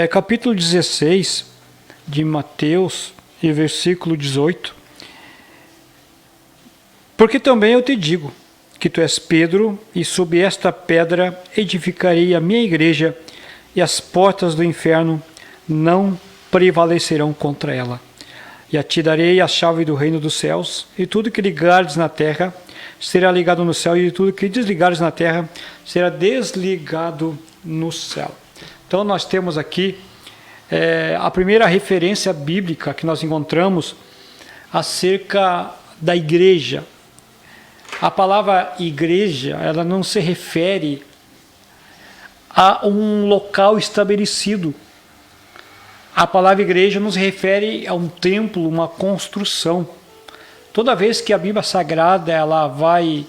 Capítulo 16 de Mateus, e versículo 18. Porque também eu te digo que tu és Pedro, e sob esta pedra edificarei a minha igreja, e as portas do inferno não prevalecerão contra ela. E a ti darei a chave do reino dos céus, e tudo que ligares na terra será ligado no céu, e tudo que desligares na terra será desligado no céu. Então nós temos aqui a primeira referência bíblica que nós encontramos acerca da igreja. A palavra igreja, ela não se refere a um local estabelecido. A palavra igreja nos refere a um templo, uma construção. Toda vez que a Bíblia Sagrada ela vai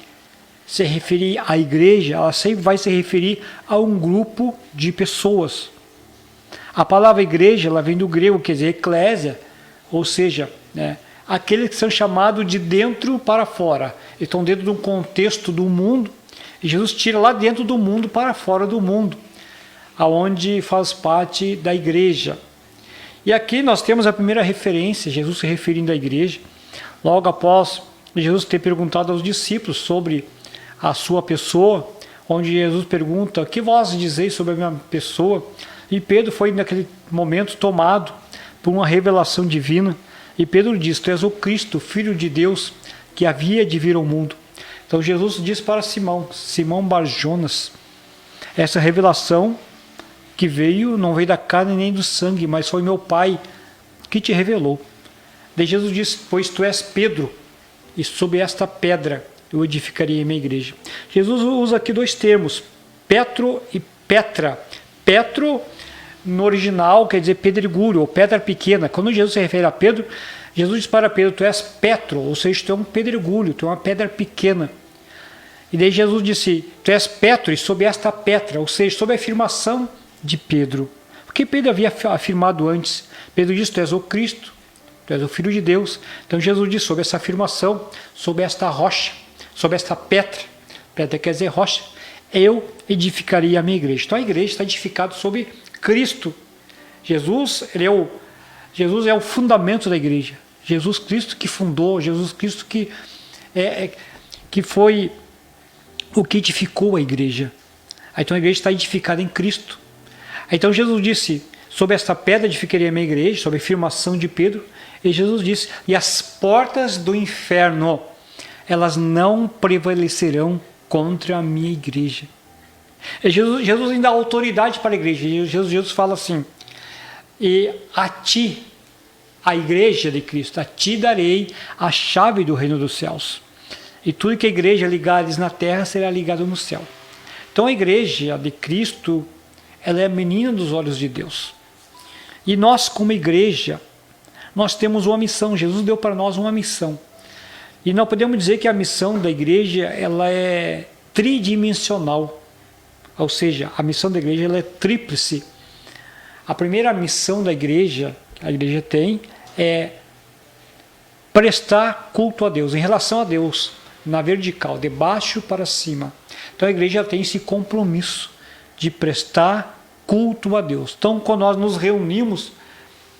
se referir à igreja, ela sempre vai se referir a um grupo de pessoas. A palavra igreja ela vem do grego, quer dizer, eclésia, ou seja, aqueles que são chamados de dentro para fora. Eles estão dentro de um contexto do mundo, e Jesus tira lá dentro do mundo para fora do mundo, aonde faz parte da igreja. E aqui nós temos a primeira referência, Jesus se referindo à igreja, logo após Jesus ter perguntado aos discípulos sobre a sua pessoa, onde Jesus pergunta: o que vós dizeis sobre a minha pessoa? E Pedro foi naquele momento tomado por uma revelação divina, e Pedro diz: tu és o Cristo, Filho de Deus, que havia de vir ao mundo. Então Jesus diz para Simão Bar-Jonas, essa revelação que veio, não veio da carne nem do sangue, mas foi meu Pai que te revelou. Daí Jesus diz: pois tu és Pedro, e sob esta pedra eu edificarei a minha igreja. Jesus usa aqui dois termos, Petro e Petra. Petro, no original, quer dizer pedregulho, ou pedra pequena. Quando Jesus se refere a Pedro, Jesus diz para Pedro: tu és Petro, ou seja, tu é um pedregulho, tu é uma pedra pequena. E daí Jesus disse: tu és Petro, e sob esta pedra, ou seja, sob a afirmação de Pedro. Porque Pedro havia afirmado antes. Pedro disse: tu és o Cristo, tu és o Filho de Deus. Então Jesus diz: sob essa afirmação, sob esta rocha, sob esta pedra, pedra quer dizer rocha, eu edificaria a minha igreja. Então a igreja está edificada sobre Cristo. Jesus é o fundamento da igreja. Jesus Cristo que fundou, Jesus Cristo que foi o que edificou a igreja. Então a igreja está edificada em Cristo. Então Jesus disse: sobre esta pedra edificaria a minha igreja, sobre a afirmação de Pedro. E Jesus disse: e as portas do inferno, elas não prevalecerão contra a minha igreja. Jesus ainda dá autoridade para a igreja. Jesus fala assim: e a ti, a igreja de Cristo, a ti darei a chave do reino dos céus. E tudo que a igreja ligares na terra será ligado no céu. Então a igreja de Cristo, ela é a menina dos olhos de Deus. E nós, como igreja, nós temos uma missão. Jesus deu para nós uma missão. E não podemos dizer que a missão da igreja ela é tridimensional. Ou seja, a missão da igreja ela é tríplice. A primeira missão da igreja, que a igreja tem, é prestar culto a Deus, em relação a Deus, na vertical, de baixo para cima. Então a igreja tem esse compromisso de prestar culto a Deus. Então quando nós nos reunimos,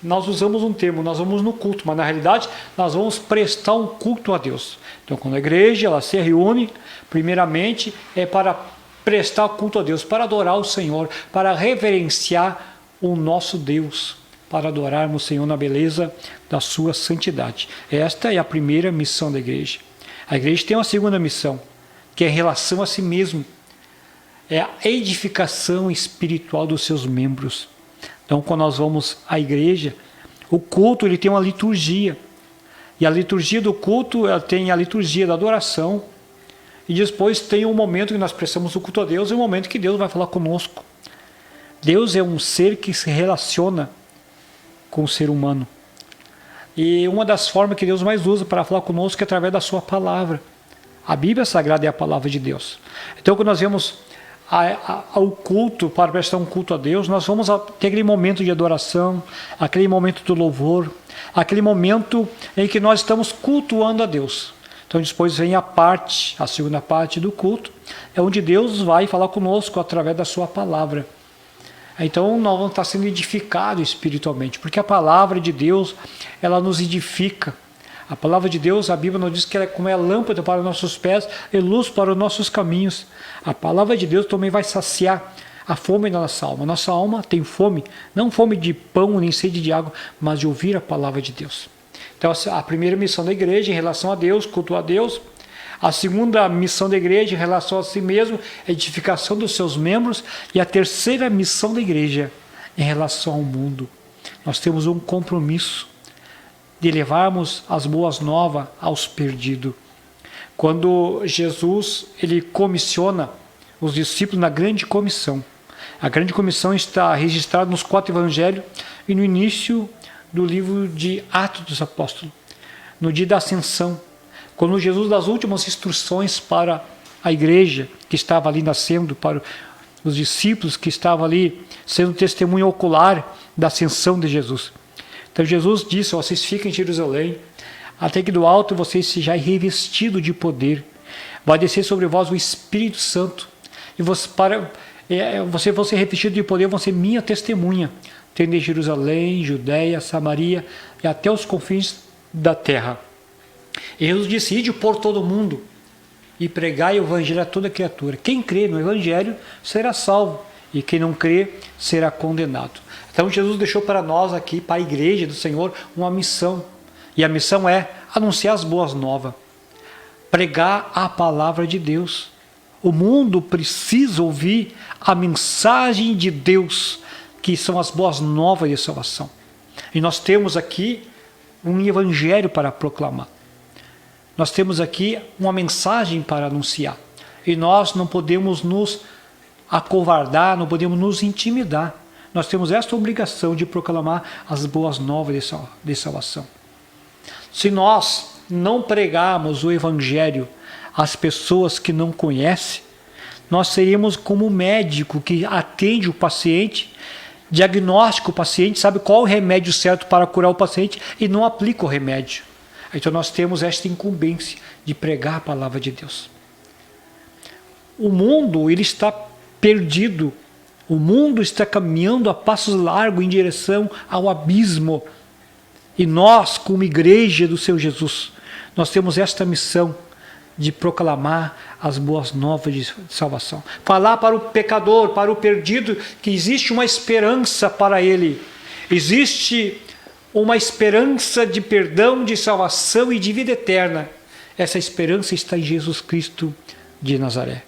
nós usamos um termo, nós vamos no culto, mas na realidade nós vamos prestar um culto a Deus. Então quando a igreja ela se reúne, primeiramente é para prestar culto a Deus, para adorar o Senhor, para reverenciar o nosso Deus, para adorarmos o Senhor na beleza da sua santidade. Esta é a primeira missão da igreja. A igreja tem uma segunda missão, que é em relação a si mesmo. É a edificação espiritual dos seus membros. Então, quando nós vamos à igreja, o culto ele tem uma liturgia. E a liturgia do culto ela tem a liturgia da adoração. E depois tem um momento que nós prestamos o culto a Deus, e um momento que Deus vai falar conosco. Deus é um ser que se relaciona com o ser humano. E uma das formas que Deus mais usa para falar conosco é através da sua palavra. A Bíblia Sagrada é a palavra de Deus. Então, quando nós vemos ao culto, para prestar um culto a Deus, nós vamos ter aquele momento de adoração, aquele momento do louvor, aquele momento em que nós estamos cultuando a Deus. Então depois vem a segunda parte do culto, é onde Deus vai falar conosco através da sua palavra. Então nós vamos estar sendo edificados espiritualmente, porque a palavra de Deus, ela nos edifica. A palavra de Deus, a Bíblia nos diz que ela é como é lâmpada para os nossos pés e luz para os nossos caminhos. A palavra de Deus também vai saciar a fome da nossa alma. Nossa alma tem fome, não fome de pão nem sede de água, mas de ouvir a palavra de Deus. Então a primeira missão da igreja em relação a Deus, culto a Deus. A segunda missão da igreja em relação a si mesmo, edificação dos seus membros. E a terceira missão da igreja em relação ao mundo. Nós temos um compromisso de levarmos as boas novas aos perdidos. Quando Jesus ele comissiona os discípulos na grande comissão. A grande comissão está registrada nos 4 evangelhos e no início do livro de Atos dos Apóstolos, no dia da ascensão, quando Jesus dá as últimas instruções para a igreja que estava ali nascendo, para os discípulos que estavam ali sendo testemunha ocular da ascensão de Jesus. Então Jesus disse: vocês fiquem em Jerusalém, até que do alto vocês sejam revestidos de poder. Vai descer sobre vós o Espírito Santo, e vocês vão ser revestidos de poder, vão ser minha testemunha, tendo em Jerusalém, Judeia, Samaria e até os confins da terra. E Jesus disse: ide por todo o mundo e pregai o evangelho a toda criatura. Quem crê no evangelho será salvo, e quem não crê será condenado. Então Jesus deixou para nós aqui, para a igreja do Senhor, uma missão. E a missão é anunciar as boas novas, pregar a palavra de Deus. O mundo precisa ouvir a mensagem de Deus, que são as boas novas de salvação. E nós temos aqui um evangelho para proclamar. Nós temos aqui uma mensagem para anunciar. E nós não podemos nos acovardar, não podemos nos intimidar. Nós temos esta obrigação de proclamar as boas novas de salvação. Se nós não pregarmos o evangelho às pessoas que não conhecem, nós seríamos como o médico que atende o paciente, diagnostica o paciente, sabe qual é o remédio certo para curar o paciente e não aplica o remédio. Então nós temos esta incumbência de pregar a palavra de Deus. O mundo ele está perdido. O mundo está caminhando a passos largos em direção ao abismo. E nós, como igreja do Senhor Jesus, nós temos esta missão de proclamar as boas novas de salvação. Falar para o pecador, para o perdido, que existe uma esperança para ele. Existe uma esperança de perdão, de salvação e de vida eterna. Essa esperança está em Jesus Cristo de Nazaré.